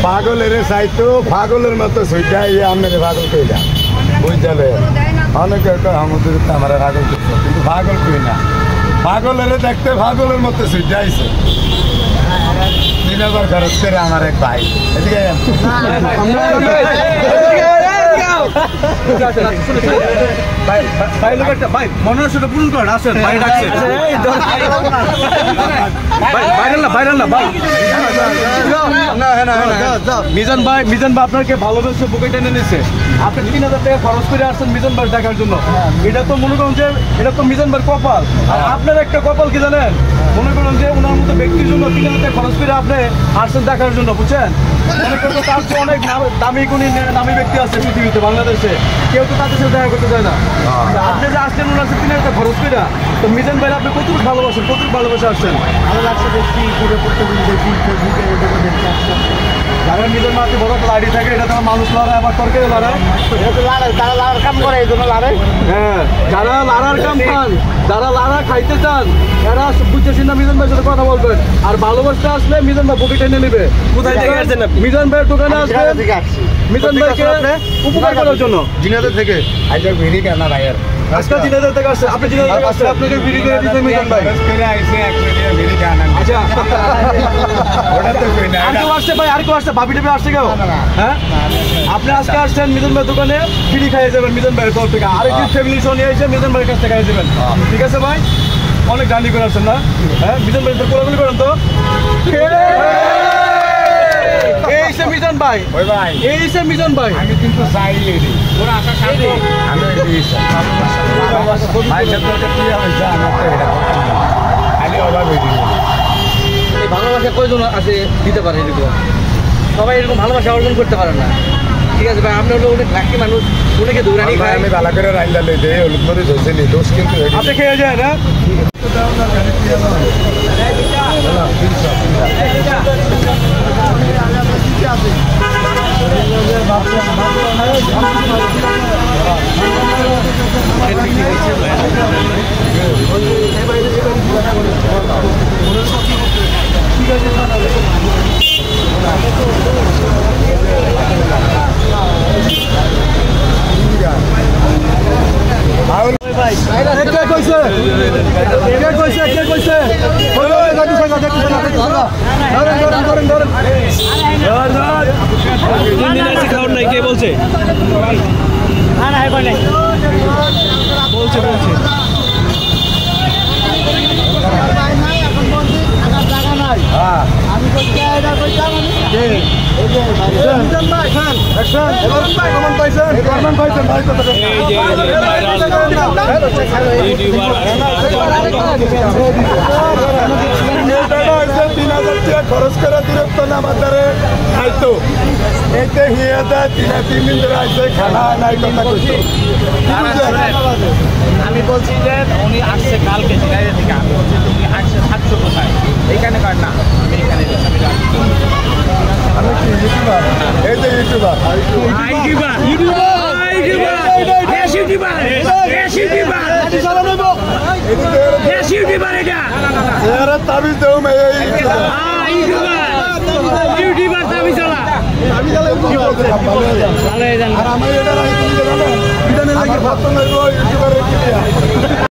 পাগলের চাইতো পাগলের মতো সুইটা আপনার পাগল কইলা বুঝলে অনেকে আমাদের আমরা পাগল করছো কিন্তু পাগল কই না পাগলের দেখতে পাগলের মতো সুইটা আইছে 3000 খরচ করে আমার এক ভাই এদিকে ভাই মনের সাথে পূরণ করেন আসেন ভাই ডাকছে ভাইরাল না ভাই মিজান ভাই আপনাকে ভালোবেসে বুকে টেনে নিচ্ছে আপনি 3000 টাকা খরচ করে আসছেন মিজান ভাই দেখার জন্য এটা তো মনে করেন যে এটা তো মিজান ভাইয়ের কপাল আর আপনার একটা কপাল কি জানেন মনে করেন যে ওনার মতো ব্যক্তির জন্য 3000 টাকা খরচ করে আপনি আসছেন দেখার জন্য বুঝছেন মনে করেন তার চেয়ে অনেক দামি ব্যক্তি আছে পৃথিবীতে বাংলাদেশে কেউ তো তাদের সাথে দেখা করতে চায় না আপনি যে আসছেন ওনার সাথে 3000 টাকা খরচ করে তো মিজান ভাই আপনি কত ভালোবাসে আসছেন আমার লাগছে দেখছি ঘুরে পড়তে দেখি যারা নিজের মাঠে বড় একটা লাড়ি থাকে এটা তোমার মানুষ লড়ায় আবার তরকারি লড়ায় তারা লাড়ার কাম করে এই জন্য লড়াই হ্যাঁ যারা লাড়ার কাম খান যারা লাড়া খাইতে চান এরা বুঝতেছেন না মিজান ভাইয়ের সাথে কথা বলবেন আর ভালোবাসতে আসলে মিজান ভাই বুকে টেনে নেবে কোথায় থেকে আসছেন আপনি মিজান ভাইয়ের দোকানে আসবেন মিজান ভাইকে উপকার করার জন্য জিনাদের থেকে আইজা ভিড়ি কেনা ভাইয়ের আজকে জিনাদের থেকে আসছে আপনি জিনাদের থেকে আসছে আপনাকে ভিড়ি করে দিতে মিজান ভাই আইছে এক মিনিট ভিড়ি কেনা আচ্ছা ওটা তো কই না আর কেউ আসছে ভাই আর কেউ আসছে ভাবি টেপে আসছে কেউ হ্যাঁ আপনি আজকে আসছেন মিজান ভাইয়ের দোকানে ফ্রি খাইয়ে যাবেন মিজান ভাইয়ের তরফ থেকে আরেকটি ফ্যামিলি শো নিয়ে এসে মিজান ভাইয়ের কাছ থেকে খাইয়ে যাবেন ঠিক আছে ভাই অনেক গানি করে আসছেন না হ্যাঁ মিজান ভাই কোলাগুলি করেন তো এই সে মিজান ভাই ওই ভাই এই সে মিজান ভাই আমি কিন্তু চাই এডি ওরা আশা শান্তি আমি এডি ভাই সাথে কি হইছে আমার তো এটা খালি অভাব এডি এই ভালোবাসা কয়জন আছে দিতে পারে এরকম সবাই এরকম ভালোবাসা অর্জন করতে পারে না ঠিক আছে ভাই আমরা হলো অনেক লাকি মানুষ অনেকে দৌড়ানি খাই আমি ভালো করে রাইলা লই দেই হলুদ মরে ধরছে নি দোষ কিন্তু আপনি খেয়ে যায় না কে বলছে বলছে খরচ করে দূরত্ব না আমাদের খাইতো এতে হিয়ে দেয় 3 দিন ধরে আসছে খানা নাই কথা করতো আমি বলছি যে উনি আসছে কালকে জিনাইদা থেকে আমি বলছি তুমি আসছে থাকছো কোথায় এইখানে কার না আমি এখানে আমি কি ইউটিউবার এই যে ইউটিউবার তাবিজ দেও আমি